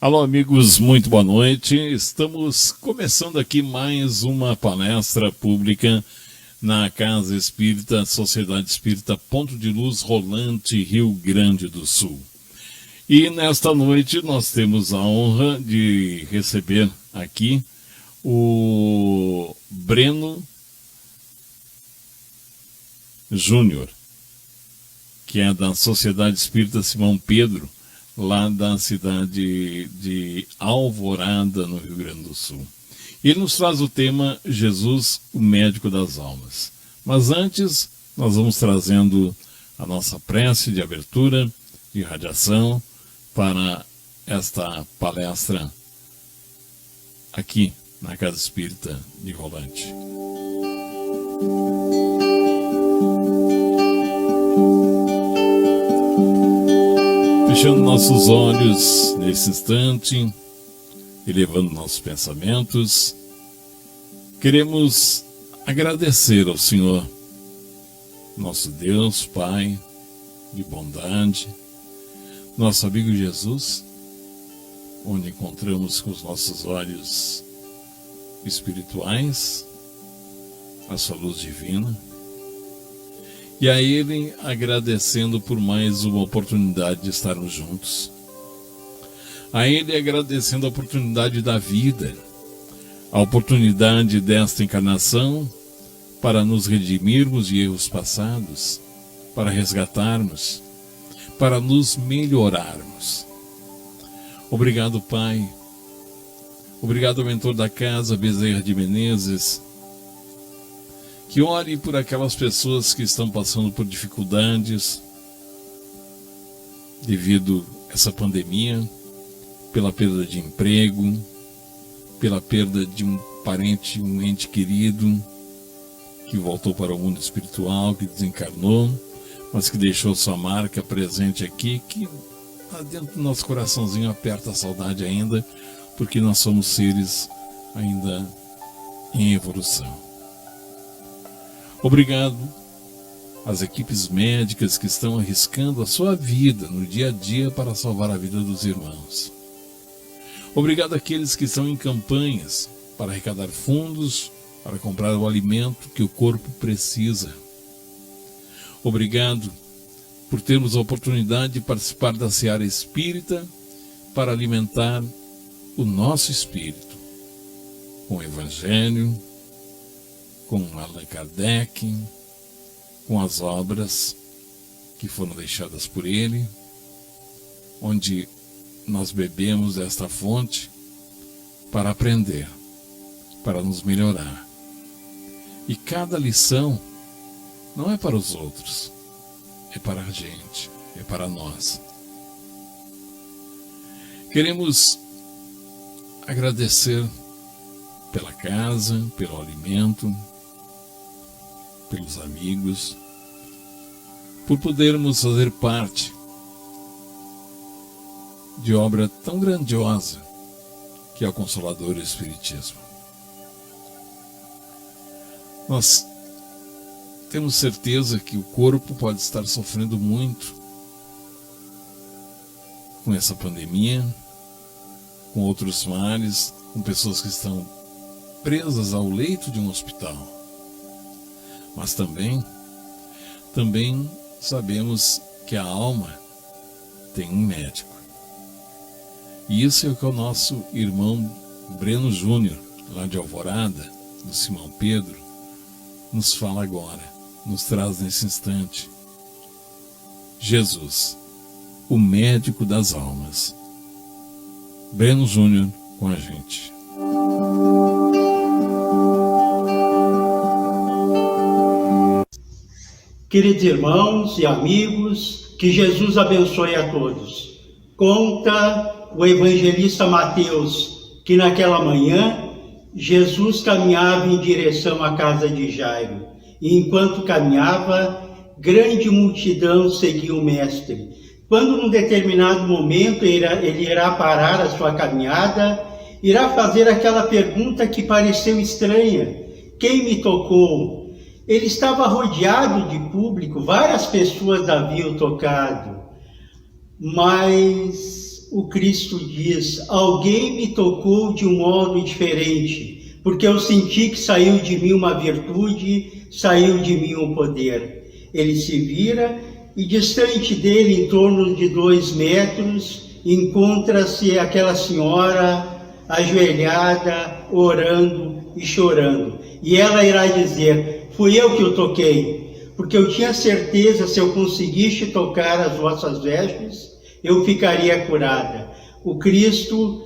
Alô, amigos, muito boa noite. Estamos começando aqui mais uma palestra pública na Casa Espírita, Sociedade Espírita Ponto de Luz Rolante, Rio Grande do Sul. E nesta noite nós temos a honra de receber aqui o Breno Júnior, que é da Sociedade Espírita Simão Pedro, lá da cidade de Alvorada, no Rio Grande do Sul. Ele nos traz o tema Jesus, o médico das almas. Mas antes, nós vamos trazendo a nossa prece de abertura, de radiação, para esta palestra aqui na Casa Espírita de Rolante. Fechando nossos olhos nesse instante, elevando nossos pensamentos, queremos agradecer ao Senhor, nosso Deus, Pai de bondade, nosso amigo Jesus, onde encontramos com os nossos olhos espirituais a sua luz divina, e a Ele agradecendo por mais uma oportunidade de estarmos juntos. A Ele agradecendo a oportunidade da vida, a oportunidade desta encarnação para nos redimirmos de erros passados, para resgatarmos, para nos melhorarmos. Obrigado, Pai. Obrigado, mentor da casa, Bezerra de Menezes, que ore por aquelas pessoas que estão passando por dificuldades devido a essa pandemia, pela perda de emprego, pela perda de um parente, um ente querido, que voltou para o mundo espiritual, que desencarnou, mas que deixou sua marca presente aqui, que lá dentro do nosso coraçãozinho aperta a saudade ainda, porque nós somos seres ainda em evolução. Obrigado às equipes médicas que estão arriscando a sua vida no dia a dia para salvar a vida dos irmãos. Obrigado àqueles que estão em campanhas para arrecadar fundos, para comprar o alimento que o corpo precisa. Obrigado por termos a oportunidade de participar da seara espírita para alimentar o nosso espírito com o Evangelho, com Allan Kardec, com as obras que foram deixadas por ele, onde nós bebemos desta fonte para aprender, para nos melhorar. E cada lição não é para os outros, é para a gente, é para nós. Queremos agradecer pela casa, pelo alimento, pelos amigos, por podermos fazer parte de obra tão grandiosa que é o Consolador Espiritismo. Nós temos certeza que o corpo pode estar sofrendo muito com essa pandemia, com outros males, com pessoas que estão presas ao leito de um hospital. Mas também sabemos que a alma tem um médico. E isso é o que o nosso irmão Breno Júnior, lá de Alvorada, do Simão Pedro, nos fala agora, nos traz nesse instante. Jesus, o médico das almas. Breno Júnior com a gente. Queridos irmãos e amigos, que Jesus abençoe a todos. Conta o evangelista Mateus que naquela manhã Jesus caminhava em direção à casa de Jairo. E enquanto caminhava, grande multidão seguia o mestre. Quando num determinado momento ele irá parar a sua caminhada, irá fazer aquela pergunta que pareceu estranha: quem me tocou? Ele estava rodeado de público, várias pessoas haviam tocado, mas o Cristo diz: alguém me tocou de um modo diferente, porque eu senti que saiu de mim uma virtude, saiu de mim um poder. Ele se vira e distante dele, em torno de 2 metros, encontra-se aquela senhora ajoelhada, orando e chorando. E ela irá dizer: fui eu que o toquei, porque eu tinha certeza, se eu conseguisse tocar as vossas vestes, eu ficaria curada. O Cristo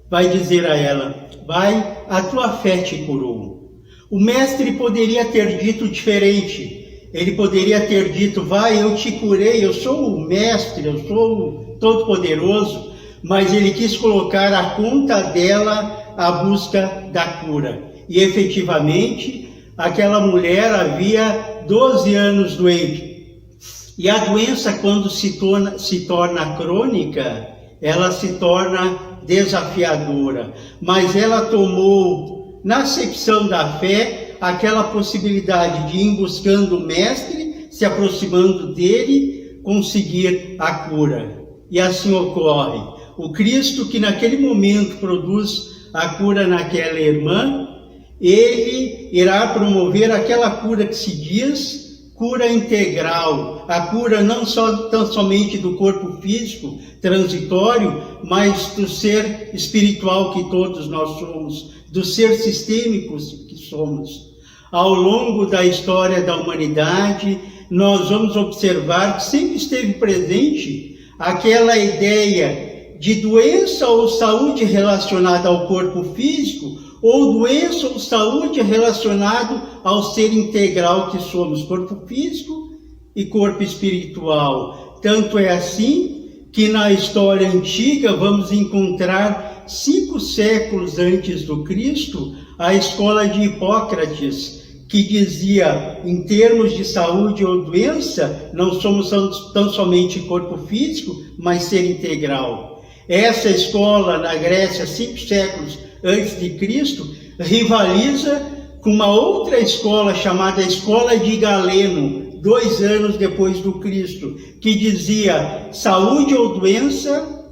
vai dizer a ela: vai, a tua fé te curou. O mestre poderia ter dito diferente. Ele poderia ter dito: vai, eu te curei, eu sou o mestre, eu sou o todo-poderoso. Mas ele quis colocar à conta dela a busca da cura. E efetivamente, aquela mulher havia 12 anos doente. E a doença, quando se torna crônica, ela se torna desafiadora. Mas ela tomou, na acepção da fé, aquela possibilidade de ir buscando o mestre, se aproximando dele, conseguir a cura. E assim ocorre. O Cristo, que naquele momento produz a cura naquela irmã, ele irá promover aquela cura que se diz cura integral, a cura não tão somente do corpo físico transitório, mas do ser espiritual que todos nós somos, do ser sistêmico que somos. Ao longo da história da humanidade, nós vamos observar que sempre esteve presente aquela ideia de doença ou saúde relacionada ao corpo físico, ou doença ou saúde relacionada ao ser integral que somos, corpo físico e corpo espiritual. Tanto é assim que na história antiga vamos encontrar 5 séculos antes do Cristo a escola de Hipócrates, que dizia, em termos de saúde ou doença, não somos tão somente corpo físico, mas ser integral. Essa escola na Grécia, 5 séculos antes de Cristo, rivaliza com uma outra escola chamada Escola de Galeno, 2 anos depois do Cristo, que dizia: saúde ou doença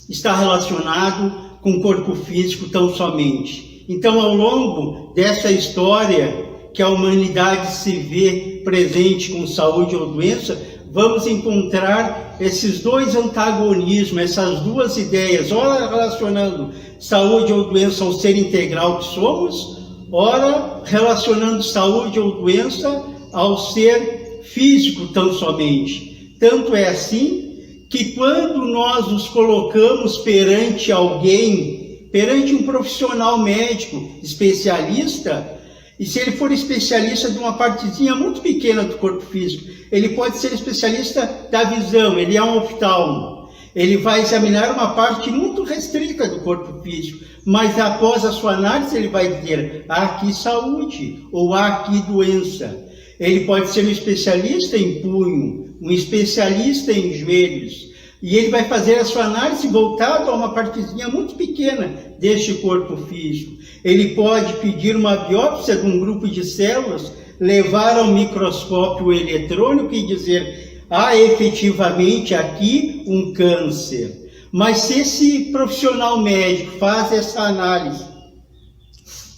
está relacionado com o corpo físico tão somente. Então, ao longo dessa história que a humanidade se vê presente com saúde ou doença, vamos encontrar esses 2 antagonismos, essas 2 ideias, ora relacionando saúde ou doença ao ser integral que somos, ora relacionando saúde ou doença ao ser físico tão somente. Tanto é assim que quando nós nos colocamos perante alguém, perante um profissional médico, especialista, e se ele for especialista de uma partezinha muito pequena do corpo físico, ele pode ser especialista da visão, ele é um oftalmo. Ele vai examinar uma parte muito restrita do corpo físico, mas após a sua análise ele vai dizer: há aqui saúde ou há aqui doença. Ele pode ser um especialista em punho, um especialista em joelhos, e ele vai fazer a sua análise voltada a uma partezinha muito pequena deste corpo físico. Ele pode pedir uma biópsia de um grupo de células, levar ao microscópio eletrônico e dizer: há efetivamente aqui um câncer. Mas se esse profissional médico faz essa análise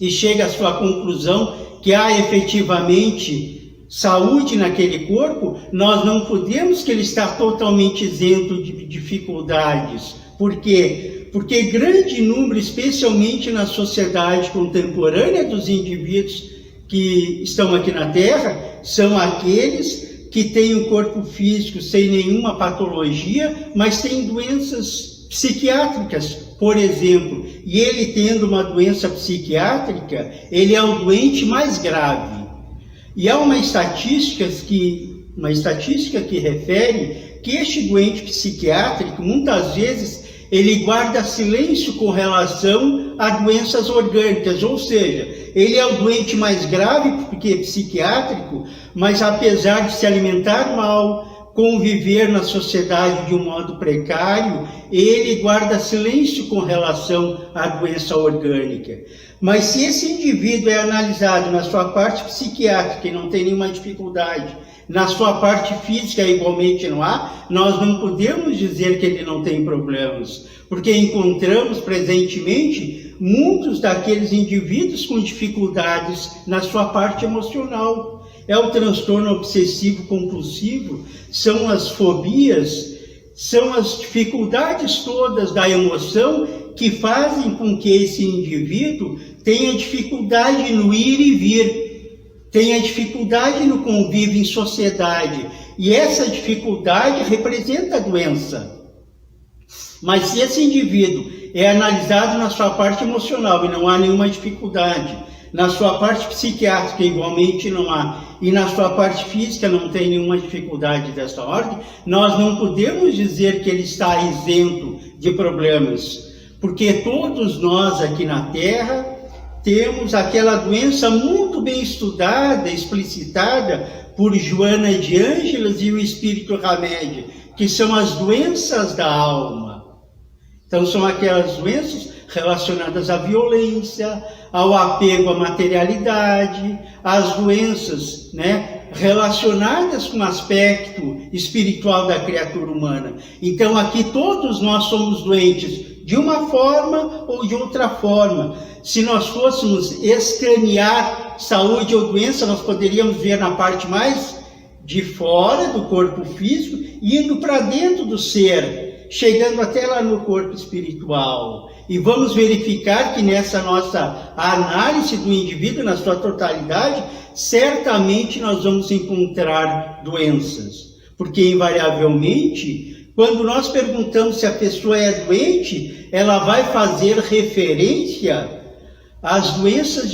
e chega à sua conclusão que há efetivamente saúde naquele corpo, nós não podemos que ele está totalmente isento de dificuldades. Por quê? Porque grande número, especialmente na sociedade contemporânea dos indivíduos que estão aqui na Terra, são aqueles que têm um corpo físico sem nenhuma patologia, mas têm doenças psiquiátricas, por exemplo. E ele tendo uma doença psiquiátrica, ele é o doente mais grave. E há uma estatística que refere que este doente psiquiátrico, muitas vezes, ele guarda silêncio com relação a doenças orgânicas, ou seja, ele é o doente mais grave porque é psiquiátrico, mas apesar de se alimentar mal, conviver na sociedade de um modo precário, ele guarda silêncio com relação à doença orgânica. Mas se esse indivíduo é analisado na sua parte psiquiátrica e não tem nenhuma dificuldade, na sua parte física igualmente não há, nós não podemos dizer que ele não tem problemas, porque encontramos presentemente muitos daqueles indivíduos com dificuldades na sua parte emocional. É o transtorno obsessivo-compulsivo, são as fobias, são as dificuldades todas da emoção que fazem com que esse indivíduo tenha dificuldade no ir e vir, tenha dificuldade no convívio em sociedade. E essa dificuldade representa a doença. Mas se esse indivíduo é analisado na sua parte emocional e não há nenhuma dificuldade, na sua parte psiquiátrica igualmente não há, e na sua parte física não tem nenhuma dificuldade dessa ordem, nós não podemos dizer que ele está isento de problemas, porque todos nós aqui na Terra temos aquela doença muito bem estudada, explicitada por Joana de Ângeles e o Espírito Hamed, que são as doenças da alma. Então são aquelas doenças relacionadas à violência, ao apego à materialidade, às doenças, relacionadas com o aspecto espiritual da criatura humana. Então aqui todos nós somos doentes de uma forma ou de outra forma. Se nós fôssemos escanear saúde ou doença, nós poderíamos ver na parte mais de fora do corpo físico, indo para dentro do ser, chegando até lá no corpo espiritual. E vamos verificar que nessa nossa análise do indivíduo, na sua totalidade, certamente nós vamos encontrar doenças. Porque, invariavelmente, quando nós perguntamos se a pessoa é doente, ela vai fazer referência às doenças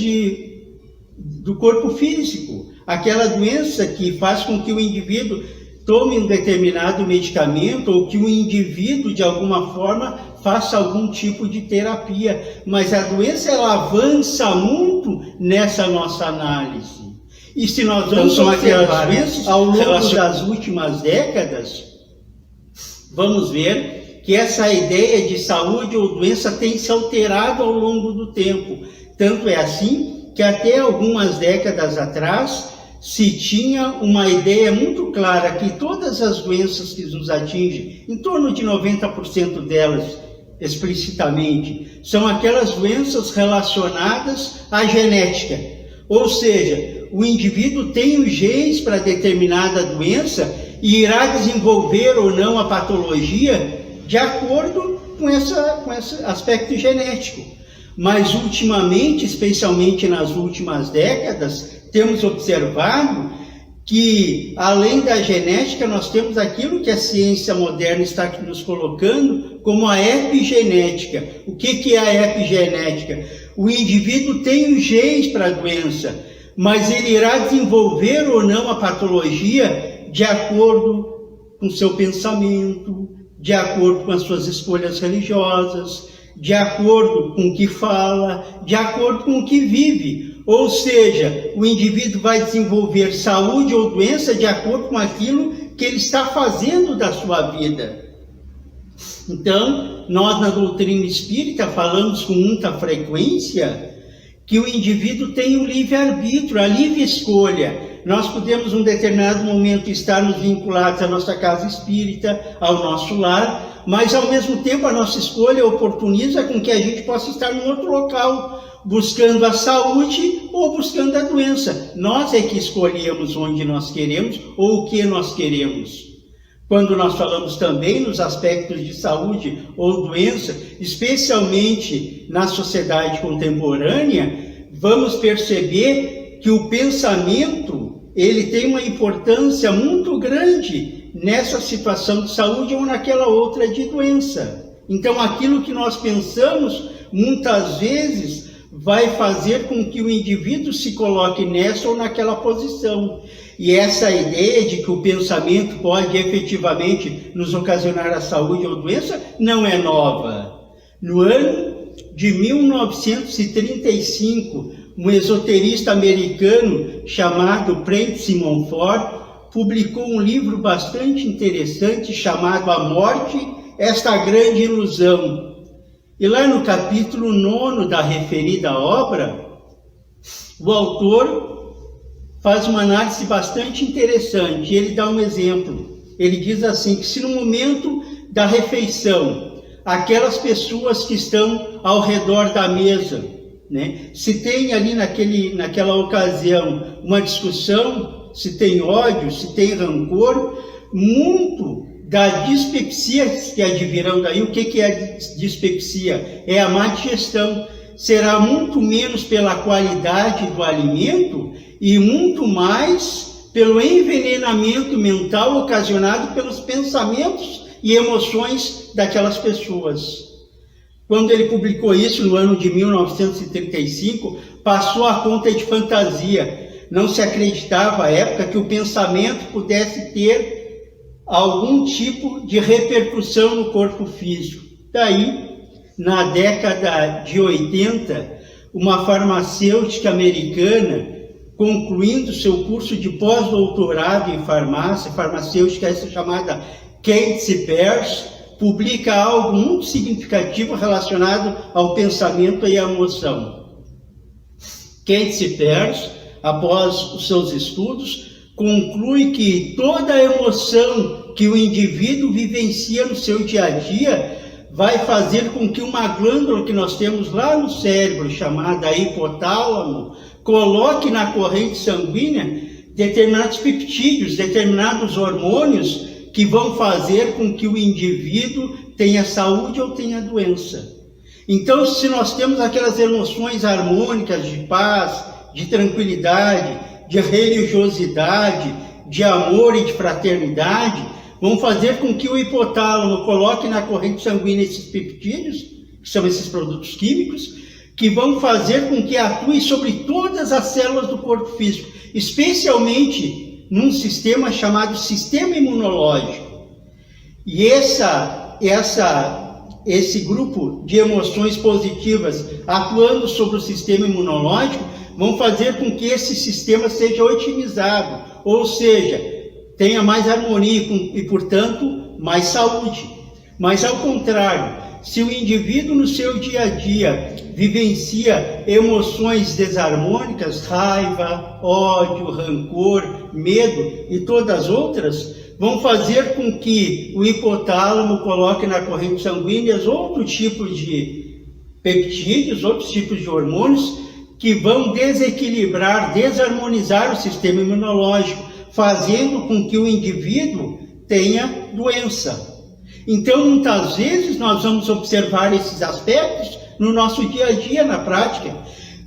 do corpo físico. Aquela doença que faz com que o indivíduo tome um determinado medicamento ou que o indivíduo, de alguma forma, faça algum tipo de terapia. Mas a doença, ela avança muito nessa nossa análise. E se nós vamos observar doenças ao longo das últimas décadas, vamos ver que essa ideia de saúde ou doença tem se alterado ao longo do tempo. Tanto é assim que até algumas décadas atrás se tinha uma ideia muito clara que todas as doenças que nos atingem, em torno de 90% delas explicitamente, são aquelas doenças relacionadas à genética. Ou seja, o indivíduo tem os genes para determinada doença e irá desenvolver ou não a patologia de acordo com esse aspecto genético. Mas ultimamente, especialmente nas últimas décadas, temos observado que, além da genética, nós temos aquilo que a ciência moderna está nos colocando como a epigenética. O que é a epigenética? O indivíduo tem os genes para a doença, mas ele irá desenvolver ou não a patologia de acordo com o seu pensamento, de acordo com as suas escolhas religiosas, de acordo com o que fala, de acordo com o que vive. Ou seja, o indivíduo vai desenvolver saúde ou doença de acordo com aquilo que ele está fazendo da sua vida. Então, nós na doutrina espírita falamos com muita frequência que o indivíduo tem o livre-arbítrio, a livre escolha. Nós podemos, em um determinado momento, estarmos vinculados à nossa casa espírita, ao nosso lar, mas, ao mesmo tempo, a nossa escolha oportuniza com que a gente possa estar em outro local, buscando a saúde ou buscando a doença. Nós é que escolhemos onde nós queremos ou o que nós queremos. Quando nós falamos também nos aspectos de saúde ou doença, especialmente na sociedade contemporânea, vamos perceber que o pensamento, ele tem uma importância muito grande nessa situação de saúde ou naquela outra de doença. Então, aquilo que nós pensamos, muitas vezes, vai fazer com que o indivíduo se coloque nessa ou naquela posição. E essa ideia de que o pensamento pode efetivamente nos ocasionar a saúde ou doença não é nova. No ano de 1935, um esoterista americano chamado Prentice Monfort publicou um livro bastante interessante chamado A Morte, Esta Grande Ilusão. E lá no capítulo 9 da referida obra, o autor faz uma análise bastante interessante. Ele dá um exemplo. Ele diz assim, que se no momento da refeição, aquelas pessoas que estão ao redor da mesa, né, se tem ali naquela ocasião uma discussão, se tem ódio, se tem rancor, muito da dispepsia que advirão daí. O que é a dispepsia? É a má digestão. Será muito menos pela qualidade do alimento e muito mais pelo envenenamento mental ocasionado pelos pensamentos e emoções daquelas pessoas. Quando ele publicou isso no ano de 1935, passou a conta de fantasia. Não se acreditava à época que o pensamento pudesse ter algum tipo de repercussão no corpo físico. Daí, na década de 80, uma farmacêutica americana, concluindo seu curso de pós-doutorado em farmácia, farmacêutica essa chamada Kate Pearce, publica algo muito significativo relacionado ao pensamento e à emoção. Kate Pearce, após os seus estudos, conclui que toda a emoção que o indivíduo vivencia no seu dia a dia vai fazer com que uma glândula que nós temos lá no cérebro, chamada hipotálamo, coloque na corrente sanguínea determinados peptídeos, determinados hormônios que vão fazer com que o indivíduo tenha saúde ou tenha doença. Então, se nós temos aquelas emoções harmônicas de paz, de tranquilidade, de religiosidade, de amor e de fraternidade, vão fazer com que o hipotálamo coloque na corrente sanguínea esses peptídeos, que são esses produtos químicos, que vão fazer com que atue sobre todas as células do corpo físico, especialmente num sistema chamado sistema imunológico. E esse grupo de emoções positivas atuando sobre o sistema imunológico vão fazer com que esse sistema seja otimizado, ou seja, tenha mais harmonia e, portanto, mais saúde. Mas, ao contrário, se o indivíduo no seu dia a dia vivencia emoções desarmônicas, raiva, ódio, rancor, medo e todas as outras, vão fazer com que o hipotálamo coloque na corrente sanguínea outro tipo de peptídeos, outros tipos de hormônios que vão desequilibrar, desarmonizar o sistema imunológico, fazendo com que o indivíduo tenha doença. Então, muitas vezes, nós vamos observar esses aspectos no nosso dia a dia, na prática.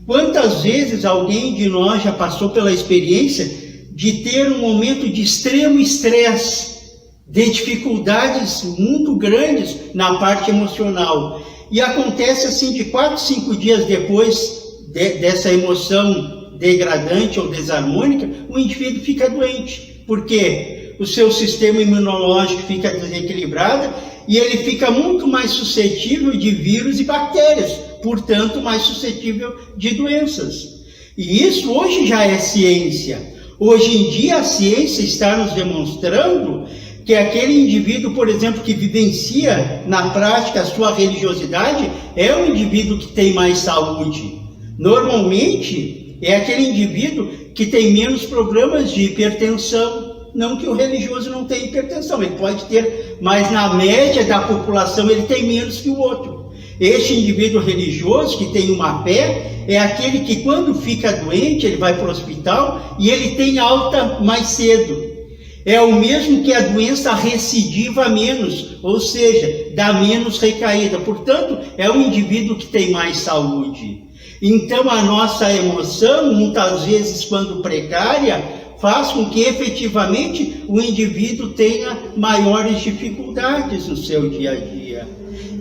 Quantas vezes alguém de nós já passou pela experiência de ter um momento de extremo estresse, de dificuldades muito grandes na parte emocional. E acontece assim, de 4, 5 dias depois dessa emoção degradante ou desarmônica, o indivíduo fica doente. Por quê? O seu sistema imunológico fica desequilibrado e ele fica muito mais suscetível de vírus e bactérias, portanto, mais suscetível de doenças. E isso hoje já é ciência. Hoje em dia a ciência está nos demonstrando que aquele indivíduo, por exemplo, que vivencia na prática a sua religiosidade, é um indivíduo que tem mais saúde. Normalmente, é aquele indivíduo que tem menos problemas de hipertensão. Não que o religioso não tenha hipertensão, ele pode ter, mas na média da população ele tem menos que o outro. Este indivíduo religioso que tem uma fé é aquele que, quando fica doente, ele vai para o hospital e ele tem alta mais cedo. É o mesmo que a doença recidiva menos, ou seja, dá menos recaída. Portanto, é um indivíduo que tem mais saúde. Então, a nossa emoção, muitas vezes, quando precária, faz com que efetivamente o indivíduo tenha maiores dificuldades no seu dia a dia.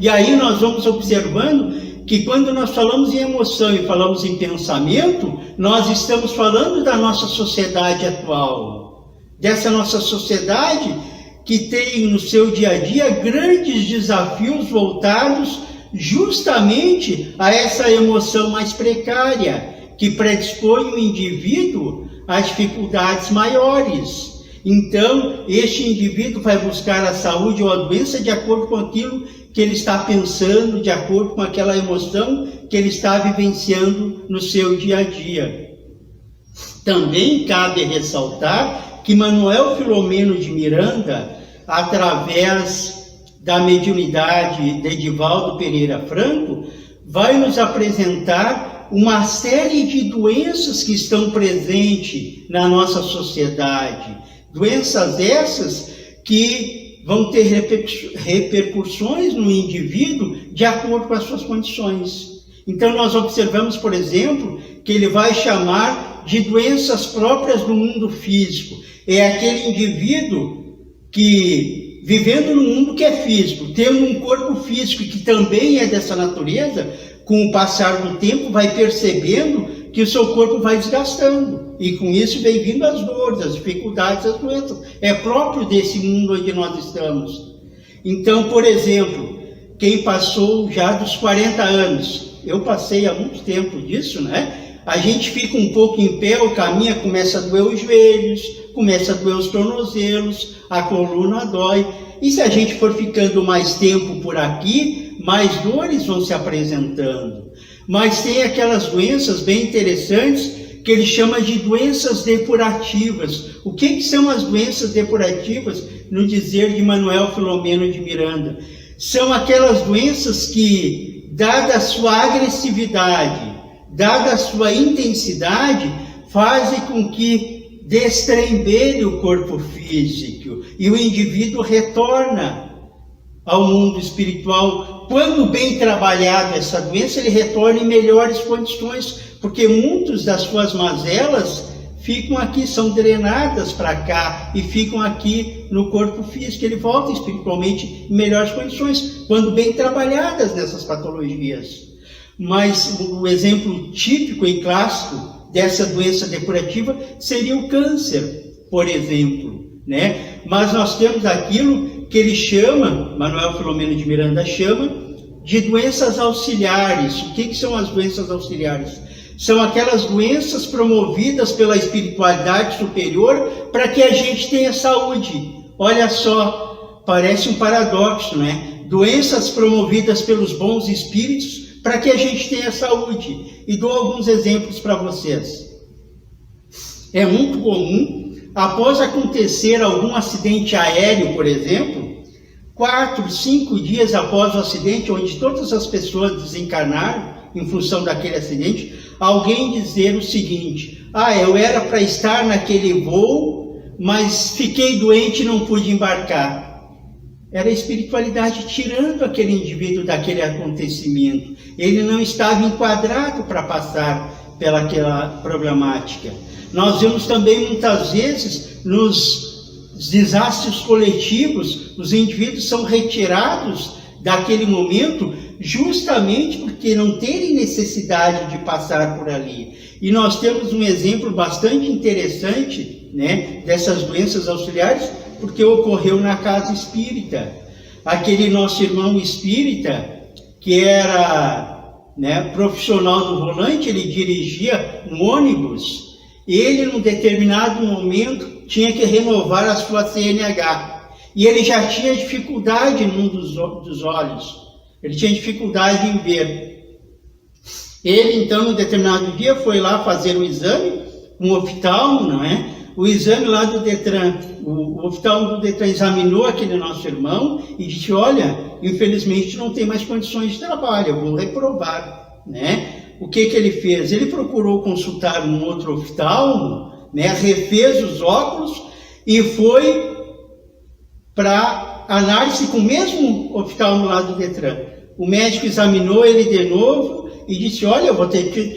E aí nós vamos observando que quando nós falamos em emoção e falamos em pensamento, nós estamos falando da nossa sociedade atual. Dessa nossa sociedade que tem no seu dia a dia grandes desafios voltados justamente a essa emoção mais precária, que predispõe o indivíduo a dificuldades maiores. Então, este indivíduo vai buscar a saúde ou a doença de acordo com aquilo que ele está pensando, de acordo com aquela emoção que ele está vivenciando no seu dia a dia. Também cabe ressaltar que Manuel Filomeno de Miranda, através da mediunidade de Edivaldo Pereira Franco, vai nos apresentar uma série de doenças que estão presentes na nossa sociedade. Doenças essas que vão ter repercussões no indivíduo de acordo com as suas condições. Então nós observamos, por exemplo, que ele vai chamar de doenças próprias do mundo físico. É aquele indivíduo que, vivendo num mundo que é físico, tendo um corpo físico que também é dessa natureza, com o passar do tempo vai percebendo que o seu corpo vai desgastando. E com isso vem vindo as dores, as dificuldades, as doenças. É próprio desse mundo onde nós estamos. Então, por exemplo, quem passou já dos 40 anos, eu passei há muito tempo disso, né? A gente fica um pouco em pé, o caminho começa a doer os joelhos, começa a doer os tornozelos, a coluna dói. E se a gente for ficando mais tempo por aqui, mais dores vão se apresentando. Mas tem aquelas doenças bem interessantes que ele chama de doenças depurativas. O que são as doenças depurativas, no dizer de Manuel Filomeno de Miranda? São aquelas doenças que, dada a sua agressividade, dada a sua intensidade, fazem com que destrembelhe o corpo físico e o indivíduo retorna ao mundo espiritual. Quando bem trabalhado essa doença, ele retorna em melhores condições, porque muitas das suas mazelas ficam aqui, são drenadas para cá e ficam aqui no corpo físico. Ele volta espiritualmente em melhores condições, quando bem trabalhadas nessas patologias. Mas o exemplo típico e clássico dessa doença depurativa seria o câncer, por exemplo, né? Mas nós temos aquilo que ele chama, Manuel Filomeno de Miranda chama, de doenças auxiliares. O que são as doenças auxiliares? São aquelas doenças promovidas pela espiritualidade superior para que a gente tenha saúde. Olha só, parece um paradoxo, né? Doenças promovidas pelos bons espíritos para que a gente tenha saúde. E dou alguns exemplos para vocês. É muito comum, após acontecer algum acidente aéreo, por exemplo, 4, 5 dias após o acidente, onde todas as pessoas desencarnaram em função daquele acidente, alguém dizer o seguinte: eu era para estar naquele voo, mas fiquei doente e não pude embarcar. Era a espiritualidade tirando aquele indivíduo daquele acontecimento. Ele não estava enquadrado para passar pelaquela problemática. Nós vemos também muitas vezes nos desastres coletivos, os indivíduos são retirados daquele momento justamente porque não terem necessidade de passar por ali. E nós temos um exemplo bastante interessante, né, dessas doenças auxiliares, porque ocorreu na casa espírita. Aquele nosso irmão espírita, que era, né, profissional do volante, ele dirigia um ônibus, ele, num determinado momento, tinha que renovar a sua CNH. E ele já tinha dificuldade num dos olhos. Ele tinha dificuldade em ver. Ele, então, num determinado dia, foi lá fazer um exame, um oftalmo, não é? O exame lá do Detran, o oftalmo do Detran examinou aquele nosso irmão e disse: olha, infelizmente não tem mais condições de trabalho, eu vou reprovar, né? O que ele fez? Ele procurou consultar um outro oftalmo, né? Refez os óculos e foi para análise com o mesmo oftalmo lá do Detran. O médico examinou ele de novo e disse: olha, eu vou ter que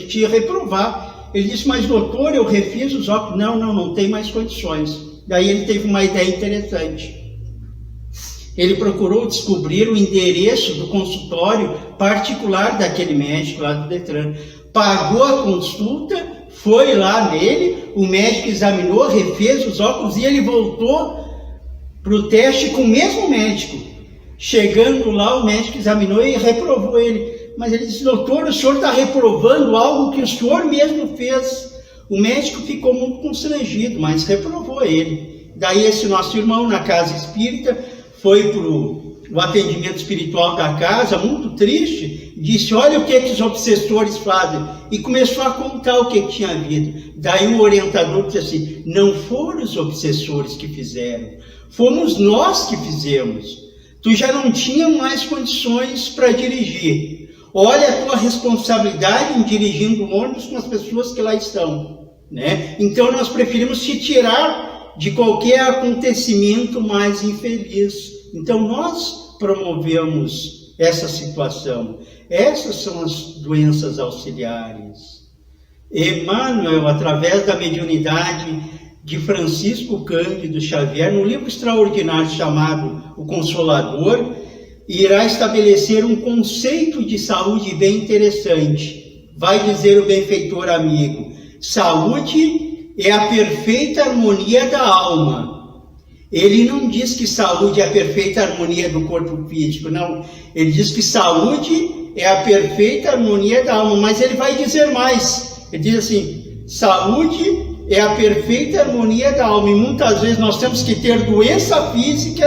te reprovar. Ele disse: mas doutor, eu refiz os óculos. Não tem mais condições. Daí ele teve uma ideia interessante. Ele procurou descobrir o endereço do consultório particular daquele médico lá do Detran. Pagou a consulta, foi lá nele, o médico examinou, refez os óculos e ele voltou para o teste com o mesmo médico. Chegando lá, o médico examinou e reprovou ele. Mas ele disse: doutor, o senhor está reprovando algo que o senhor mesmo fez. O médico ficou muito constrangido, mas reprovou ele. Daí esse nosso irmão, na casa espírita, foi para o atendimento espiritual da casa, muito triste, disse, olha o que os obsessores fazem, e começou a contar o que tinha havido. Daí o orientador disse assim, não foram os obsessores que fizeram, fomos nós que fizemos. Tu já não tinha mais condições para dirigir. Olha a tua responsabilidade em dirigindo o ônibus com as pessoas que lá estão, né? Então nós preferimos te tirar de qualquer acontecimento mais infeliz. Então nós promovemos essa situação. Essas são as doenças auxiliares. Emmanuel, através da mediunidade de Francisco Cândido Xavier, no livro extraordinário chamado O Consolador, irá estabelecer um conceito de saúde bem interessante. Vai dizer o benfeitor amigo, saúde é a perfeita harmonia da alma. Ele não diz que saúde é a perfeita harmonia do corpo físico, não. Ele diz que saúde é a perfeita harmonia da alma, mas ele vai dizer mais. Ele diz assim, saúde é a perfeita harmonia da alma. E muitas vezes nós temos que ter doença física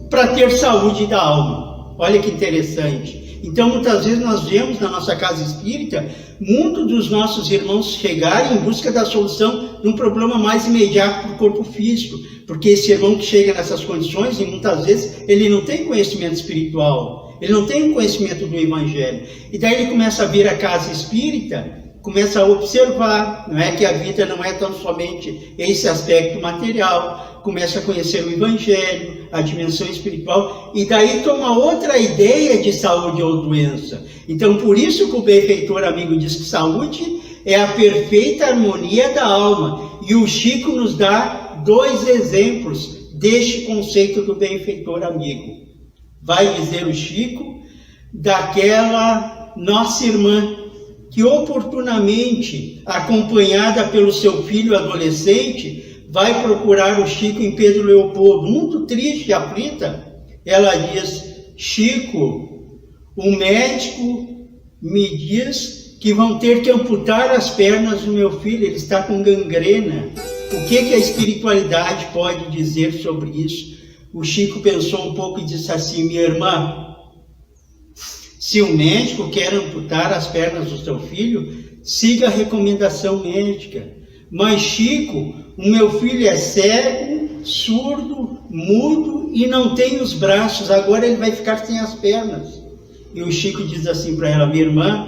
para ter saúde da alma. Olha que interessante. Então, muitas vezes nós vemos na nossa casa espírita, muitos dos nossos irmãos chegarem em busca da solução de um problema mais imediato para o corpo físico. Porque esse irmão que chega nessas condições, e muitas vezes ele não tem conhecimento espiritual, ele não tem conhecimento do Evangelho. E daí ele começa a vir à casa espírita, começa a observar, não é, que a vida não é tão somente esse aspecto material, começa a conhecer o Evangelho, a dimensão espiritual, e daí toma outra ideia de saúde ou doença. Então, por isso que o benfeitor amigo diz que saúde é a perfeita harmonia da alma. E o Chico nos dá 2 exemplos deste conceito do benfeitor amigo. Vai dizer o Chico daquela nossa irmã, que oportunamente, acompanhada pelo seu filho adolescente, vai procurar o Chico em Pedro Leopoldo, muito triste e aflita. Ela diz, Chico, o médico me diz que vão ter que amputar as pernas do meu filho, ele está com gangrena. O que a espiritualidade pode dizer sobre isso? O Chico pensou um pouco e disse assim, minha irmã, se o médico quer amputar as pernas do seu filho, siga a recomendação médica. Mas, Chico, o meu filho é cego, surdo, mudo e não tem os braços, agora ele vai ficar sem as pernas. E o Chico diz assim para ela, minha irmã,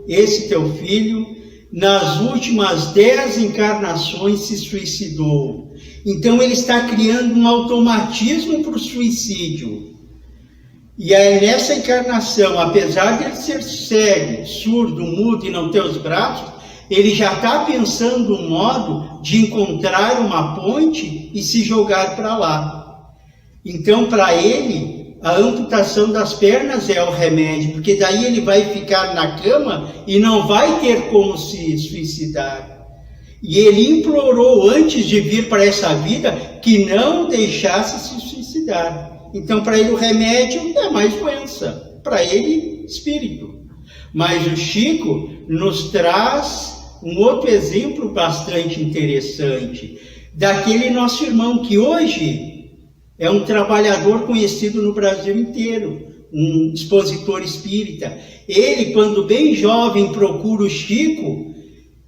esse teu filho, nas últimas 10 encarnações se suicidou. Então ele está criando um automatismo para o suicídio. E aí nessa encarnação, apesar de ele ser cego, surdo, mudo e não ter os braços, ele já está pensando um modo de encontrar uma ponte e se jogar para lá. Então, para ele, a amputação das pernas é o remédio, porque daí ele vai ficar na cama e não vai ter como se suicidar. E ele implorou, antes de vir para essa vida, que não deixasse se suicidar. Então, para ele, o remédio é mais doença. Para ele, espírito. Mas o Chico nos traz um outro exemplo bastante interessante. Daquele nosso irmão que hoje é um trabalhador conhecido no Brasil inteiro. Um expositor espírita. Ele, quando bem jovem, procura o Chico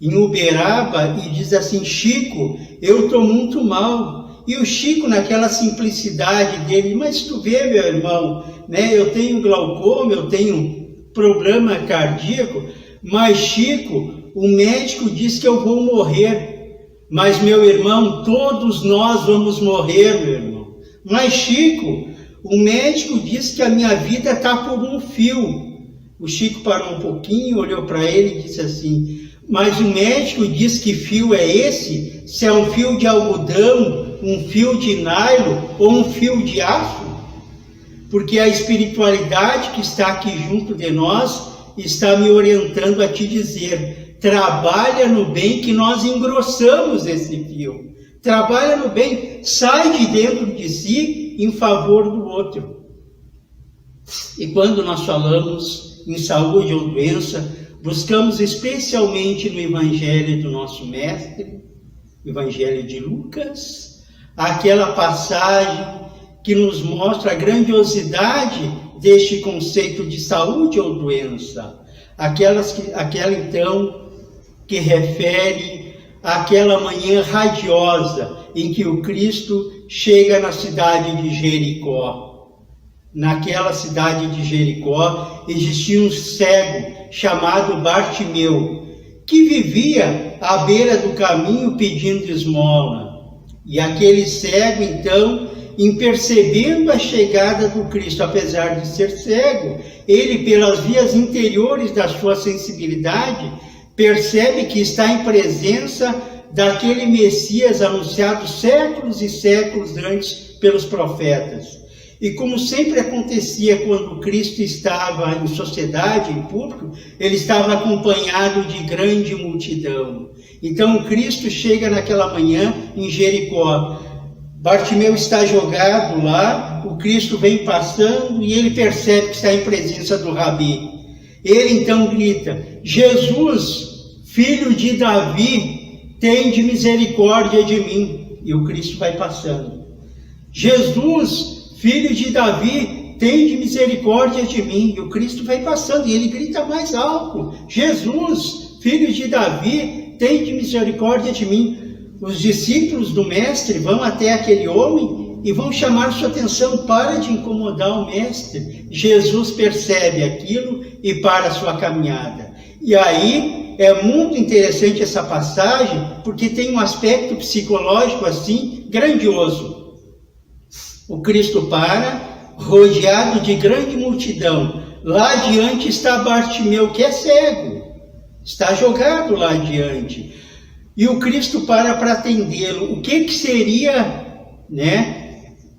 em Uberaba e diz assim, Chico, eu estou muito mal. E o Chico, naquela simplicidade dele, mas tu vê, meu irmão, né, eu tenho glaucoma, eu tenho problema cardíaco, mas Chico, o médico diz que eu vou morrer. Mas, meu irmão, todos nós vamos morrer, meu irmão. Mas, Chico, o médico diz que a minha vida está por um fio. O Chico parou um pouquinho, olhou para ele e disse assim, mas o médico diz que fio é esse? Se é um fio de algodão, um fio de nylon ou um fio de aço? Porque a espiritualidade que está aqui junto de nós está me orientando a te dizer, trabalha no bem que nós engrossamos esse fio. Trabalha no bem, sai de dentro de si em favor do outro. E quando nós falamos em saúde ou doença, buscamos especialmente no Evangelho do nosso Mestre, Evangelho de Lucas, aquela passagem que nos mostra a grandiosidade deste conceito de saúde ou doença, aquela então que refere àquela manhã radiosa em que o Cristo chega na cidade de Jericó. Naquela cidade de Jericó existia um cego chamado Bartimeu, que vivia à beira do caminho pedindo esmola. E aquele cego, então, em percebendo a chegada do Cristo, apesar de ser cego, ele, pelas vias interiores da sua sensibilidade, percebe que está em presença daquele Messias anunciado séculos e séculos antes pelos profetas. E como sempre acontecia quando Cristo estava em sociedade, em público, ele estava acompanhado de grande multidão. Então Cristo chega naquela manhã em Jericó. Bartimeu está jogado lá, o Cristo vem passando e ele percebe que está em presença do Rabi. Ele então grita: Jesus, filho de Davi, tende misericórdia de mim. E o Cristo vai passando. Jesus, filho de Davi, tende misericórdia de mim. E o Cristo vai passando e ele grita mais alto: Jesus, filho de Davi, tende misericórdia de mim. Os discípulos do mestre vão até aquele homem e vão chamar sua atenção: para de incomodar o mestre. Jesus percebe aquilo e para a sua caminhada. E aí é muito interessante essa passagem, porque tem um aspecto psicológico assim grandioso. O Cristo para, rodeado de grande multidão. Lá adiante está Bartimeu, que é cego, está jogado lá adiante. E o Cristo para atendê-lo. O que seria,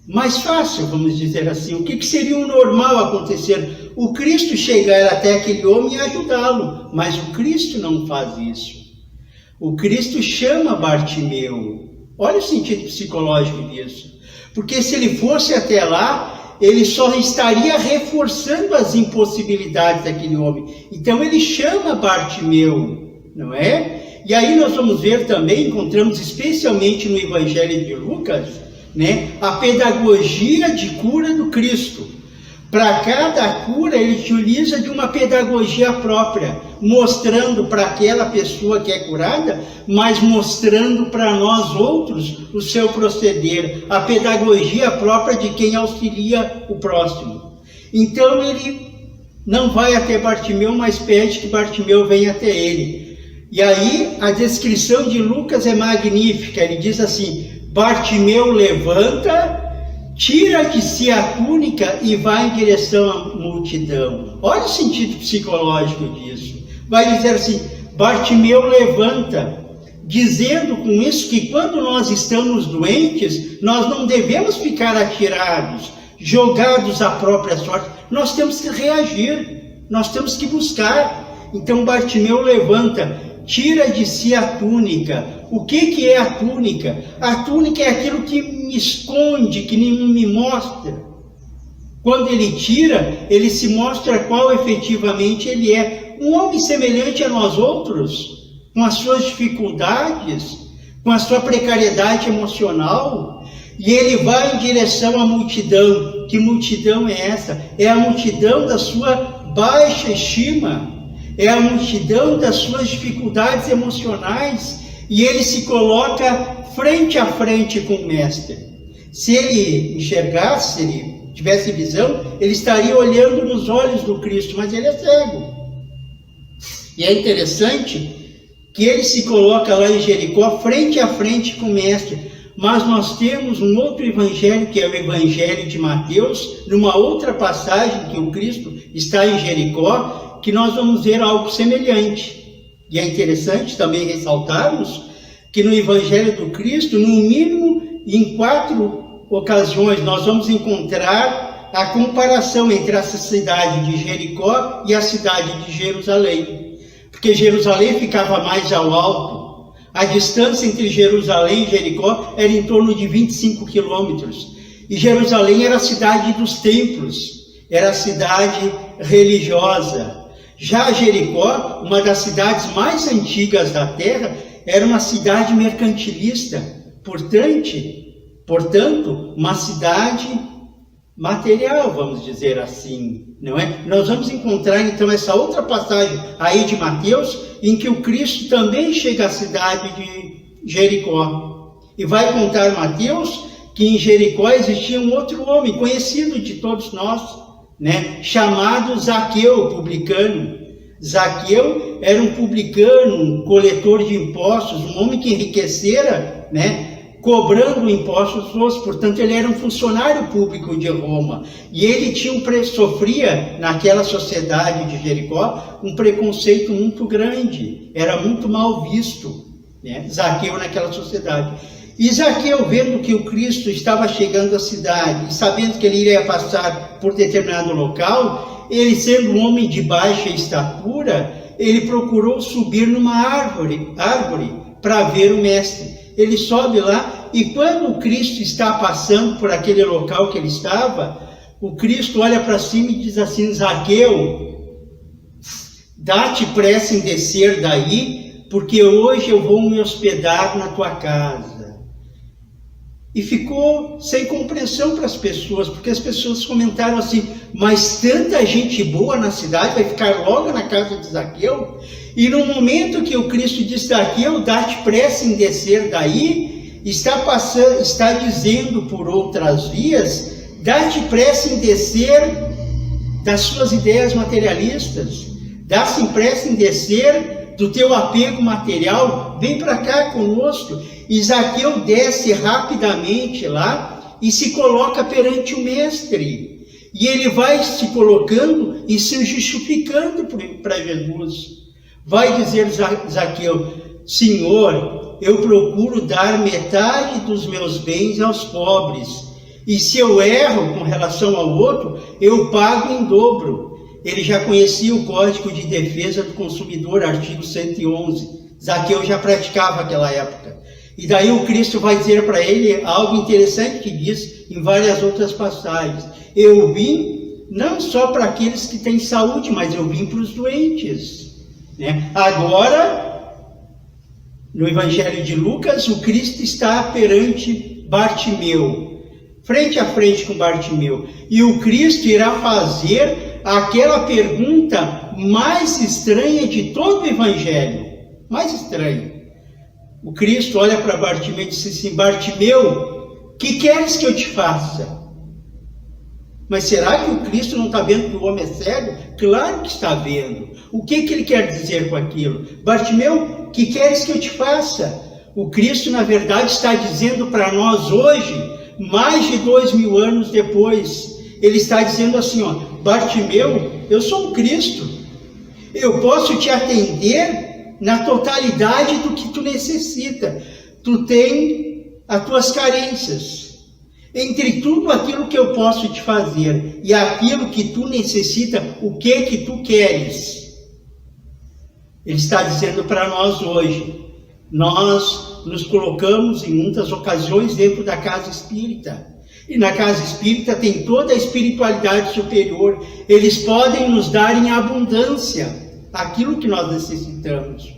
mais fácil, vamos dizer assim? O que seria o normal acontecer? O Cristo chegar até aquele homem e ajudá-lo. Mas o Cristo não faz isso. O Cristo chama Bartimeu. Olha o sentido psicológico disso. Porque se ele fosse até lá, ele só estaria reforçando as impossibilidades daquele homem. Então ele chama Bartimeu, não é? E aí nós vamos ver também, encontramos especialmente no Evangelho de Lucas, a pedagogia de cura do Cristo. Para cada cura ele utiliza de uma pedagogia própria, mostrando para aquela pessoa que é curada, mas mostrando para nós outros o seu proceder, a pedagogia própria de quem auxilia o próximo. Então ele não vai até Bartimeu, mas pede que Bartimeu venha até ele. E aí a descrição de Lucas é magnífica. Ele diz assim: Bartimeu levanta, tira de si a túnica e vai em direção à multidão. Olha o sentido psicológico disso. Vai dizer assim: Bartimeu levanta, dizendo com isso que quando nós estamos doentes, nós não devemos ficar atirados, jogados à própria sorte. Nós temos que reagir, nós temos que buscar. Então Bartimeu levanta, tira de si a túnica. O que é a túnica? A túnica é aquilo que me esconde, que não me mostra. Quando ele tira, ele se mostra qual efetivamente ele é. Um homem semelhante a nós outros, com as suas dificuldades, com a sua precariedade emocional, e ele vai em direção à multidão. Que multidão é essa? É a multidão da sua baixa estima, é a multidão das suas dificuldades emocionais, e ele se coloca frente a frente com o mestre. Se ele enxergasse, se ele tivesse visão, ele estaria olhando nos olhos do Cristo, mas ele é cego. E é interessante que ele se coloca lá em Jericó, frente a frente com o mestre. Mas nós temos um outro evangelho, que é o Evangelho de Mateus, numa outra passagem que o Cristo está em Jericó, que nós vamos ver algo semelhante. E é interessante também ressaltarmos que no Evangelho do Cristo, no mínimo em 4 ocasiões, nós vamos encontrar a comparação entre essa cidade de Jericó e a cidade de Jerusalém. Porque Jerusalém ficava mais ao alto. A distância entre Jerusalém e Jericó era em torno de 25 quilômetros. E Jerusalém era a cidade dos templos, era a cidade religiosa. Já Jericó, uma das cidades mais antigas da terra, era uma cidade mercantilista, portanto, uma cidade material, vamos dizer assim, não é? Nós vamos encontrar então essa outra passagem aí de Mateus, em que o Cristo também chega à cidade de Jericó. E vai contar Mateus que em Jericó existia um outro homem, conhecido de todos nós, né? Chamado Zaqueu, publicano. Zaqueu era um publicano, um coletor de impostos, um homem que enriquecera, né? Cobrando impostos, portanto ele era um funcionário público de Roma, e ele sofria naquela sociedade de Jericó um preconceito muito grande, era muito mal visto, né? Zaqueu naquela sociedade. E Zaqueu, vendo que o Cristo estava chegando à cidade, e sabendo que ele iria passar por determinado local, ele sendo um homem de baixa estatura, ele procurou subir numa árvore para ver o mestre. Ele sobe lá, e quando o Cristo está passando por aquele local que ele estava, o Cristo olha para cima e diz assim: Zaqueu, dá-te pressa em descer daí, porque hoje eu vou me hospedar na tua casa. E ficou sem compreensão para as pessoas, porque as pessoas comentaram assim: mas tanta gente boa na cidade vai ficar logo na casa de Zaqueu? E no momento que o Cristo diz: Zaqueu, dá-te pressa em descer daí, está dizendo por outras vias: dá-te pressa em descer das suas ideias materialistas, dá-te pressa em descer do teu apego material, vem para cá conosco. E Zaqueu desce rapidamente lá e se coloca perante o mestre. E ele vai se colocando e se justificando para Jesus. Vai dizer Zaqueu: Senhor, eu procuro dar metade dos meus bens aos pobres, e se eu erro com relação ao outro, eu pago em dobro. Ele já conhecia o Código de Defesa do Consumidor, artigo 111. Zaqueu já praticava aquela época. E daí o Cristo vai dizer para ele algo interessante que diz em várias outras passagens: eu vim não só para aqueles que têm saúde, mas eu vim para os doentes, né? Agora, no Evangelho de Lucas, o Cristo está perante Bartimeu, frente a frente com Bartimeu, e o Cristo irá fazer aquela pergunta mais estranha de todo o Evangelho, mais estranha. O Cristo olha para Bartimeu e diz assim: Bartimeu, que queres que eu te faça? Mas será que o Cristo não está vendo que o homem é cego? Claro que está vendo. O que ele quer dizer com aquilo? Bartimeu, que queres que eu te faça? O Cristo, na verdade, está dizendo para nós hoje, mais de 2000 anos depois, ele está dizendo assim: ó, Bartimeu, eu sou o Cristo, eu posso te atender na totalidade do que tu necessita. Tu tem as tuas carências. Entre tudo aquilo que eu posso te fazer e aquilo que tu necessita, o que tu queres? Ele está dizendo para nós hoje. Nós nos colocamos em muitas ocasiões dentro da casa espírita. E na casa espírita tem toda a espiritualidade superior. Eles podem nos dar em abundância aquilo que nós necessitamos.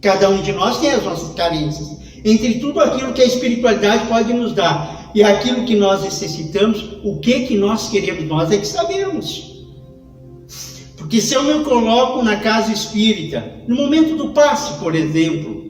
Cada um de nós tem as nossas carências. Entre tudo aquilo que a espiritualidade pode nos dar e aquilo que nós necessitamos, o que nós queremos, nós é que sabemos. Porque se eu me coloco na casa espírita, no momento do passe, por exemplo,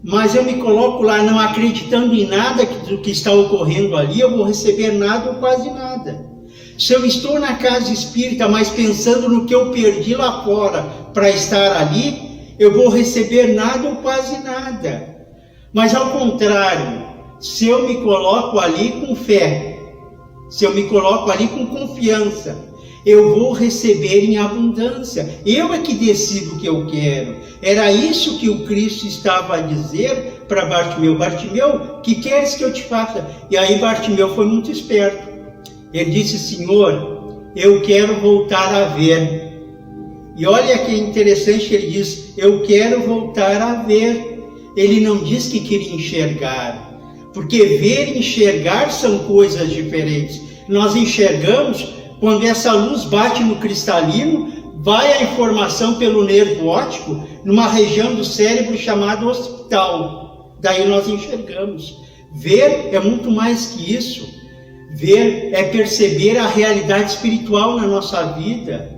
mas eu me coloco lá não acreditando em nada do que está ocorrendo ali, eu vou receber nada ou quase nada. Se eu estou na casa espírita, mas pensando no que eu perdi lá fora para estar ali, eu vou receber nada ou quase nada. Mas ao contrário, se eu me coloco ali com fé, se eu me coloco ali com confiança, eu vou receber em abundância. Eu é que decido o que eu quero. Era isso que o Cristo estava a dizer para Bartimeu: Bartimeu, que queres que eu te faça? E aí Bartimeu foi muito esperto. Ele disse: Senhor, eu quero voltar a ver. E olha que interessante que ele diz: eu quero voltar a ver. Ele não diz que queria enxergar, porque ver e enxergar são coisas diferentes. Nós enxergamos quando essa luz bate no cristalino, vai a informação pelo nervo óptico numa região do cérebro chamada occipital. Daí nós enxergamos. Ver é muito mais que isso. Ver é perceber a realidade espiritual na nossa vida.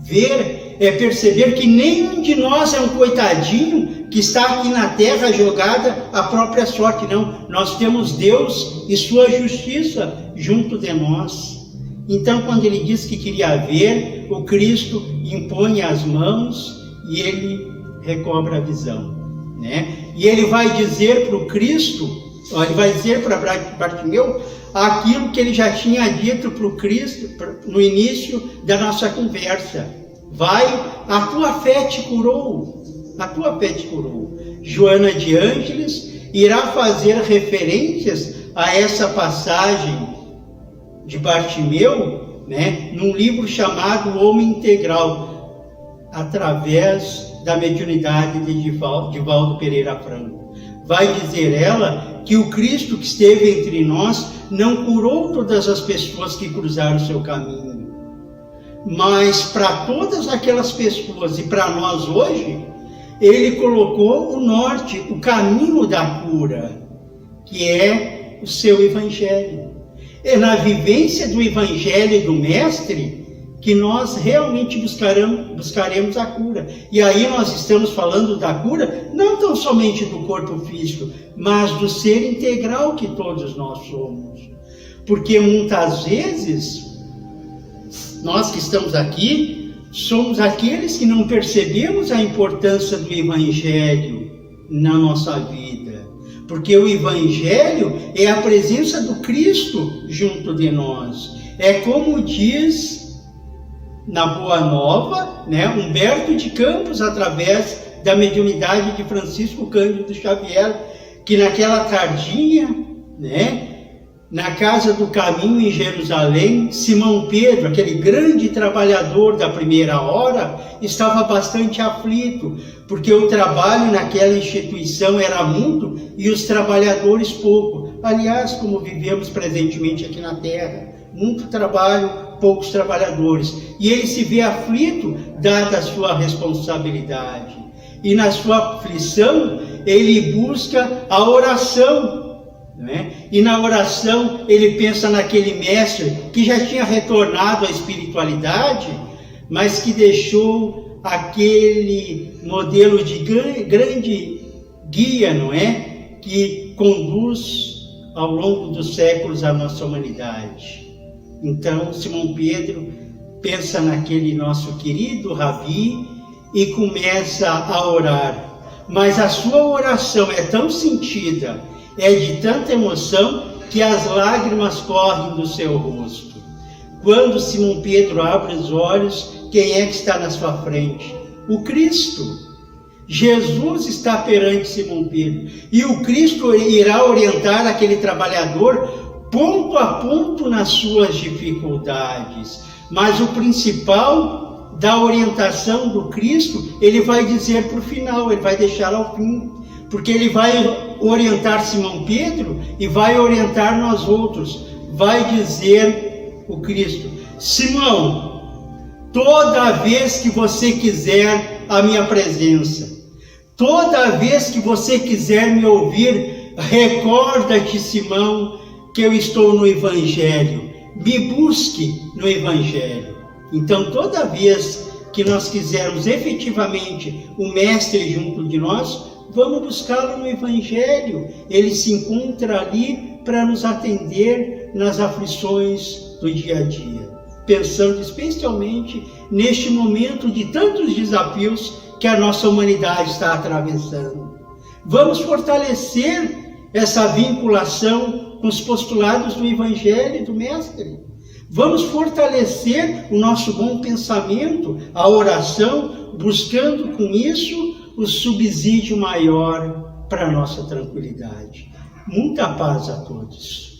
Ver é perceber que nenhum de nós é um coitadinho que está aqui na terra jogada à própria sorte. Não, nós temos Deus e sua justiça junto de nós. Então, quando ele diz que queria ver, o Cristo impõe as mãos e ele recobra a visão, né? E ele vai dizer para o Cristo, ele vai dizer para Bartimeu aquilo que ele já tinha dito para o Cristo no início da nossa conversa. Vai, a tua fé te curou, a tua fé te curou. Joana de Ângeles irá fazer referências a essa passagem de Bartimeu, né, num livro chamado Homem Integral, através da mediunidade de Divaldo Pereira Franco. Vai dizer ela que o Cristo que esteve entre nós não curou todas as pessoas que cruzaram o seu caminho, mas para todas aquelas pessoas e para nós hoje, ele colocou o norte, o caminho da cura, que é o seu Evangelho. É na vivência do Evangelho do Mestre que nós realmente buscaremos a cura. E aí nós estamos falando da cura não tão somente do corpo físico, mas do ser integral que todos nós somos. Porque muitas vezes, nós que estamos aqui, somos aqueles que não percebemos a importância do Evangelho na nossa vida. Porque o Evangelho é a presença do Cristo junto de nós. É como diz na Boa Nova, né, Humberto de Campos, através da mediunidade de Francisco Cândido Xavier, que naquela tardinha, né, na Casa do Caminho em Jerusalém, Simão Pedro, aquele grande trabalhador da primeira hora, estava bastante aflito, porque o trabalho naquela instituição era muito e os trabalhadores pouco. Aliás, como vivemos presentemente aqui na Terra, muito trabalho, poucos trabalhadores. E ele se vê aflito, dada a sua responsabilidade. E na sua aflição, ele busca a oração. Né? E na oração ele pensa naquele mestre que já tinha retornado à espiritualidade, mas que deixou aquele modelo de grande guia, não é? Que conduz ao longo dos séculos a nossa humanidade. Então Simão Pedro pensa naquele nosso querido Rabi e começa a orar, mas a sua oração é tão sentida, é de tanta emoção, que as lágrimas correm do seu rosto. Quando Simão Pedro abre os olhos, quem é que está na sua frente? O Cristo. Jesus está perante Simão Pedro. E o Cristo irá orientar aquele trabalhador ponto a ponto nas suas dificuldades. Mas o principal da orientação do Cristo, ele vai dizer para o final, ele vai deixar ao fim. Porque ele vai orientar Simão Pedro e vai orientar nós outros. Vai dizer o Cristo: Simão, toda vez que você quiser a minha presença, toda vez que você quiser me ouvir, recorda-te, Simão, que eu estou no Evangelho. Me busque no Evangelho. Então, toda vez que nós quisermos efetivamente o Mestre junto de nós, vamos buscá-lo no Evangelho. Ele se encontra ali para nos atender nas aflições do dia a dia, pensando especialmente neste momento de tantos desafios que a nossa humanidade está atravessando. Vamos fortalecer essa vinculação com os postulados do Evangelho do Mestre. Vamos fortalecer o nosso bom pensamento, a oração, buscando com isso o subsídio maior para a nossa tranquilidade. Muita paz a todos.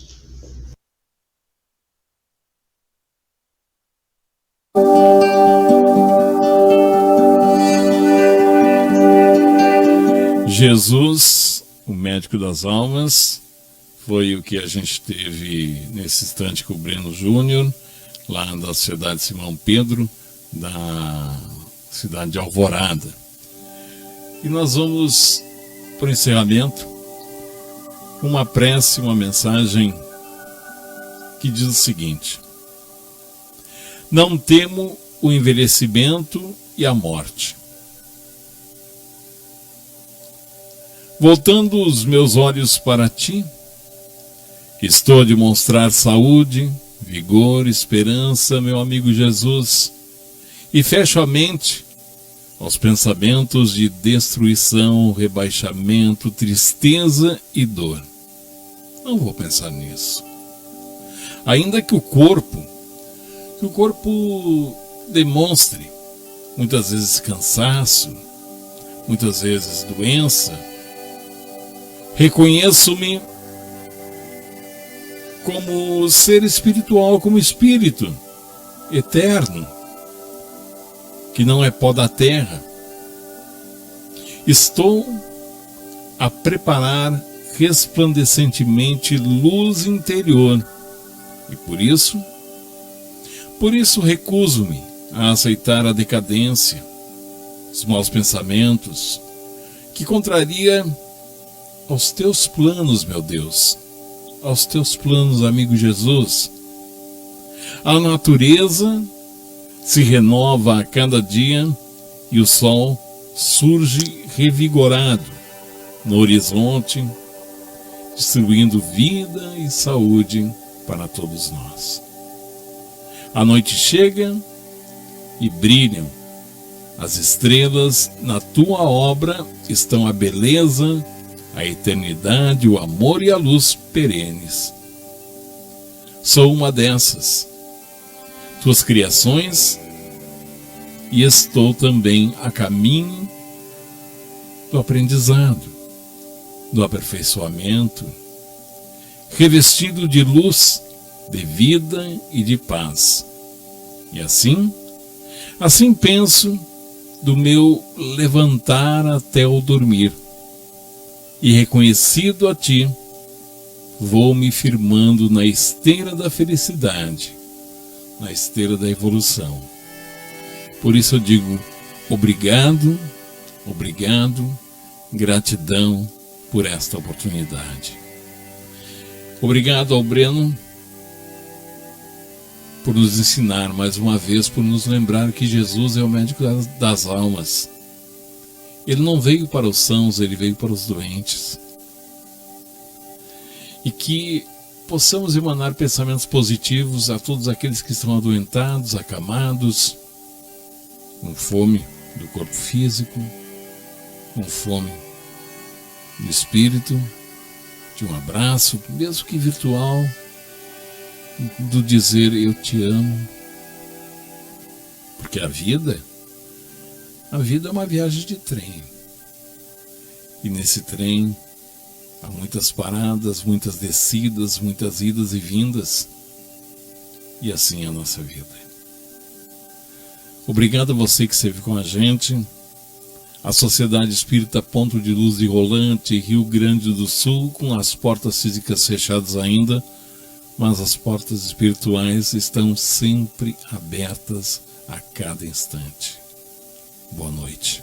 Jesus, o médico das almas, foi o que a gente teve nesse instante com o Breno Júnior, lá da Sociedade Simão Pedro, da cidade de Alvorada. E nós vamos, por encerramento, uma prece, uma mensagem que diz o seguinte: não temo o envelhecimento e a morte. Voltando os meus olhos para ti, estou a demonstrar saúde, vigor, esperança, meu amigo Jesus, e fecho a mente aos pensamentos de destruição, rebaixamento, tristeza e dor. Não vou pensar nisso. Ainda que o corpo demonstre muitas vezes cansaço, muitas vezes doença, reconheço-me como ser espiritual, como espírito eterno, que não é pó da terra. Estou a preparar resplandecentemente luz interior e por isso recuso-me a aceitar a decadência, os maus pensamentos, que contraria aos teus planos, meu Deus, aos teus planos, amigo Jesus. A natureza se renova a cada dia e o sol surge revigorado no horizonte, distribuindo vida e saúde para todos nós. A noite chega e brilham as estrelas, na tua obra estão a beleza, a eternidade, o amor e a luz perenes. Sou uma dessas, tuas criações, e estou também a caminho do aprendizado, do aperfeiçoamento, revestido de luz, de vida e de paz. E assim penso do meu levantar até o dormir, e reconhecido a ti, vou me firmando na esteira da felicidade, na esteira da evolução. Por isso eu digo obrigado, gratidão por esta oportunidade. Obrigado ao Breno por nos ensinar mais uma vez, por nos lembrar que Jesus é o médico das almas. Ele não veio para os sãos, ele veio para os doentes. E que possamos emanar pensamentos positivos a todos aqueles que estão adoentados, acamados, com fome do corpo físico, com fome do espírito, de um abraço, mesmo que virtual, do dizer eu te amo. Porque a vida é uma viagem de trem. E nesse trem há muitas paradas, muitas descidas, muitas idas e vindas. E assim é a nossa vida. Obrigado a você que esteve com a gente. A Sociedade Espírita Ponto de Luz de Rolante, Rio Grande do Sul, com as portas físicas fechadas ainda, mas as portas espirituais estão sempre abertas a cada instante. Boa noite.